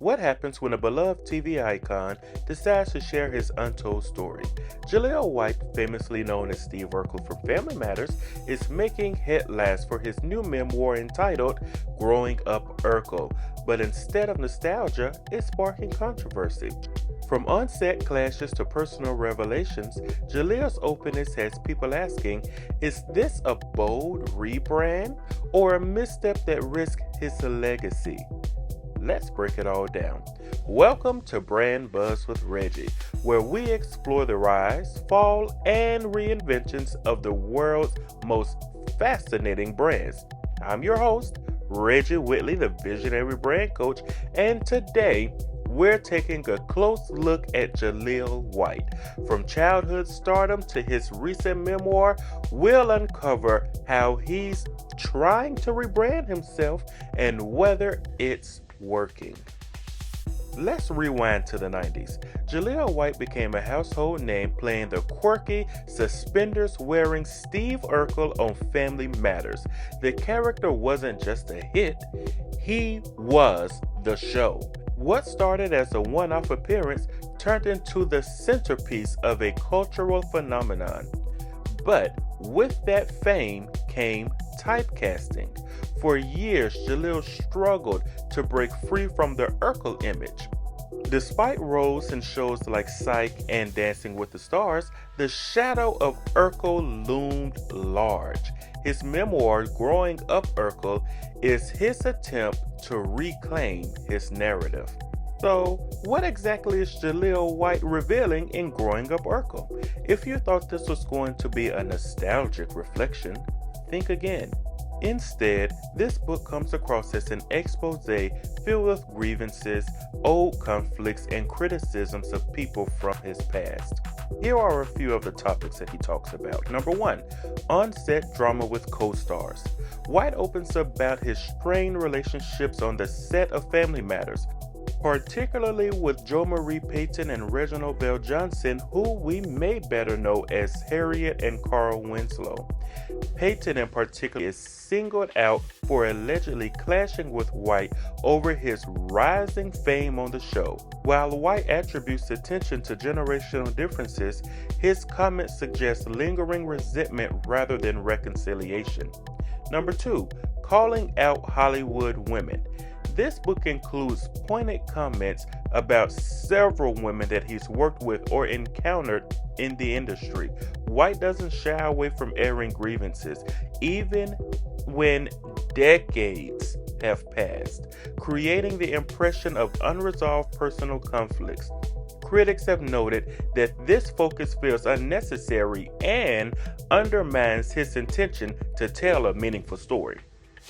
What happens when a beloved TV icon decides to share his untold story? Jaleel White, famously known as Steve Urkel from Family Matters, is making headlines for his new memoir entitled Growing Up Urkel, but instead of nostalgia, it's sparking controversy. From on-set clashes to personal revelations, Jaleel's openness has people asking, is this a bold rebrand or a misstep that risks his legacy? Let's break it all down. Welcome to Brand Buzz with Reggie, where we explore the rise, fall, and reinventions of the world's most fascinating brands. I'm your host, Reggie Whitley, the visionary brand coach, and today we're taking a close look at Jaleel White. From childhood stardom to his recent memoir, we'll uncover how he's trying to rebrand himself and whether it's working. Let's rewind to the 90s. Jaleel White became a household name playing the quirky, suspenders-wearing Steve Urkel on Family Matters. The character wasn't just a hit, he was the show. What started as a one-off appearance turned into the centerpiece of a cultural phenomenon. But with that fame came typecasting. For years, Jaleel struggled to break free from the Urkel image. Despite roles in shows like Psych and Dancing with the Stars, the shadow of Urkel loomed large. His memoir, Growing Up Urkel, is his attempt to reclaim his narrative. So, what exactly is Jaleel White revealing in Growing Up Urkel? If you thought this was going to be a nostalgic reflection, think again. Instead, this book comes across as an expose filled with grievances, old conflicts, and criticisms of people from his past. Here are a few of the topics that he talks about. Number 1, on-set drama with co-stars. White opens about his strained relationships on the set of Family Matters, particularly with Jo Marie Payton and Reginald VelJohnson, who we may better know as Harriet and Carl Winslow. Payton in particular is singled out for allegedly clashing with White over his rising fame on the show. While White attributes attention to generational differences, his comments suggest lingering resentment rather than reconciliation. Number 2, calling out Hollywood women. This book includes pointed comments about several women that he's worked with or encountered in the industry. White doesn't shy away from airing grievances, even when decades have passed, creating the impression of unresolved personal conflicts. Critics have noted that this focus feels unnecessary and undermines his intention to tell a meaningful story.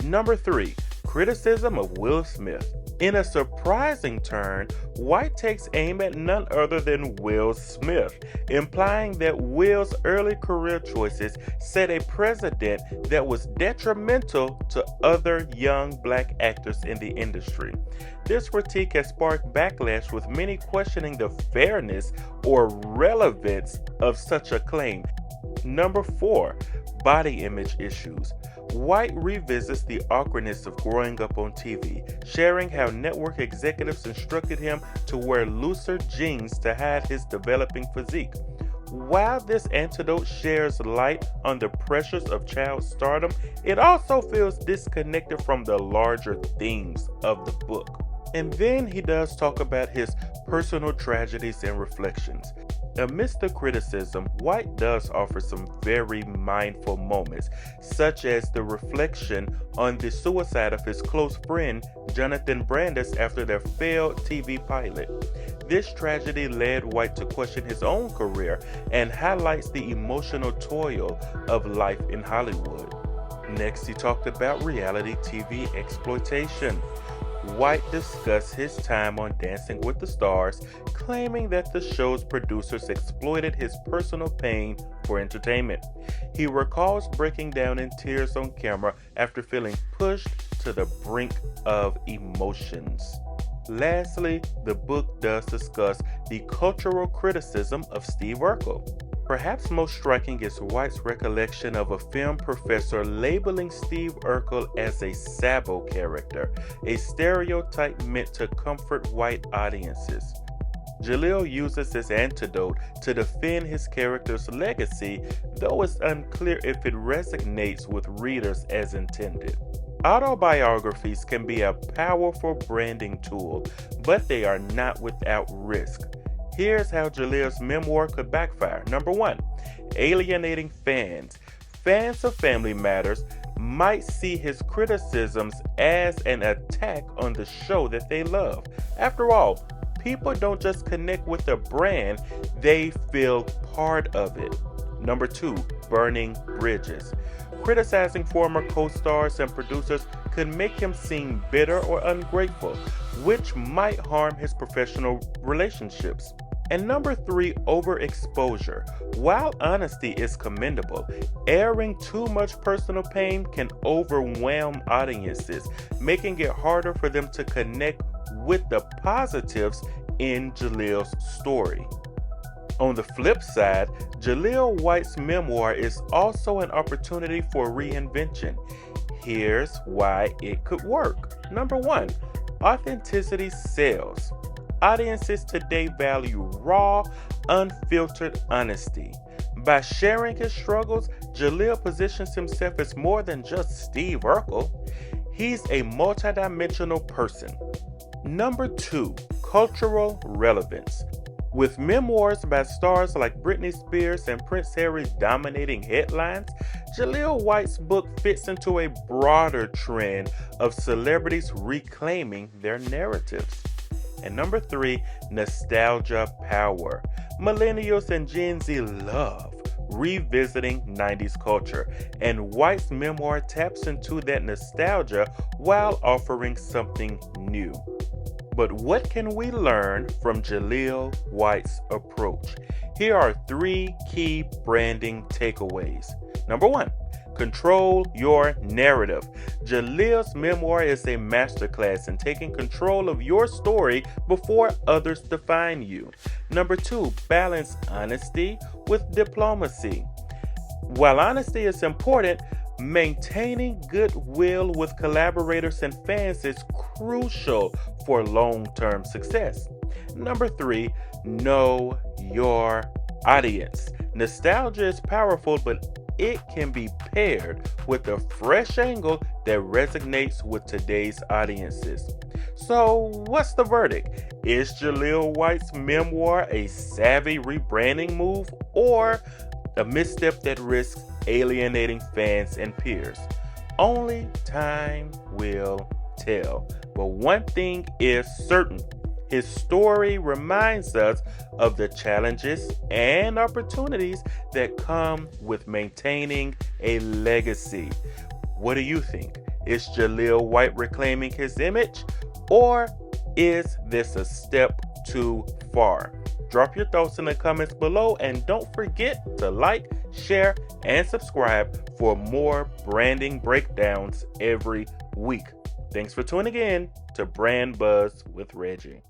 Number 3, criticism of Will Smith. In a surprising turn, White takes aim at none other than Will Smith, implying that Will's early career choices set a precedent that was detrimental to other young black actors in the industry. This critique has sparked backlash, with many questioning the fairness or relevance of such a claim. Number 4, body image issues. White revisits the awkwardness of growing up on TV, sharing how network executives instructed him to wear looser jeans to hide his developing physique. While this anecdote shares light on the pressures of child stardom, it also feels disconnected from the larger themes of the book. And then he does talk about his personal tragedies and reflections. Amidst the criticism, White does offer some very mindful moments, such as the reflection on the suicide of his close friend Jonathan Brandis after their failed TV pilot. This tragedy led White to question his own career and highlights the emotional toil of life in Hollywood. Next, he talked about reality TV exploitation. White discussed his time on Dancing with the Stars, claiming that the show's producers exploited his personal pain for entertainment. He recalls breaking down in tears on camera after feeling pushed to the brink of emotions. Lastly, the book does discuss the cultural criticism of Steve Urkel. Perhaps most striking is White's recollection of a film professor labeling Steve Urkel as a Sabo character, a stereotype meant to comfort white audiences. Jaleel uses this antidote to defend his character's legacy, though it's unclear if it resonates with readers as intended. Autobiographies can be a powerful branding tool, but they are not without risk. Here's how Jaleel's memoir could backfire. Number 1, alienating fans. Fans of Family Matters might see his criticisms as an attack on the show that they love. After all, people don't just connect with the brand, they feel part of it. Number 2, burning bridges. Criticizing former co-stars and producers could make him seem bitter or ungrateful, which might harm his professional relationships. And number 3, overexposure. While honesty is commendable, airing too much personal pain can overwhelm audiences, making it harder for them to connect with the positives in Jaleel's story. On the flip side, Jaleel White's memoir is also an opportunity for reinvention. Here's why it could work. Number 1, authenticity sells. Audiences today value raw, unfiltered honesty. By sharing his struggles, Jaleel positions himself as more than just Steve Urkel. He's a multidimensional person. Number 2, cultural relevance. With memoirs by stars like Britney Spears and Prince Harry dominating headlines, Jaleel White's book fits into a broader trend of celebrities reclaiming their narratives. And number 3, nostalgia power. Millennials and Gen Z love revisiting 90s culture, and White's memoir taps into that nostalgia while offering something new. But what can we learn from Jaleel White's approach? Here are 3 key branding takeaways. Number 1, control your narrative. Jaleel's memoir is a masterclass in taking control of your story before others define you. Number 2, balance honesty with diplomacy. While honesty is important, maintaining goodwill with collaborators and fans is crucial for long-term success. Number 3, know your audience. Nostalgia is powerful, but it can be paired with a fresh angle that resonates with today's audiences. So, what's the verdict? Is Jaleel White's memoir a savvy rebranding move or a misstep that risks alienating fans and peers? Only time will tell. But one thing is certain. His story reminds us of the challenges and opportunities that come with maintaining a legacy. What do you think? Is Jaleel White reclaiming his image, or is this a step too far? Drop your thoughts in the comments below, and don't forget to like, share, and subscribe for more branding breakdowns every week. Thanks for tuning in to Brand Buzz with Reggie.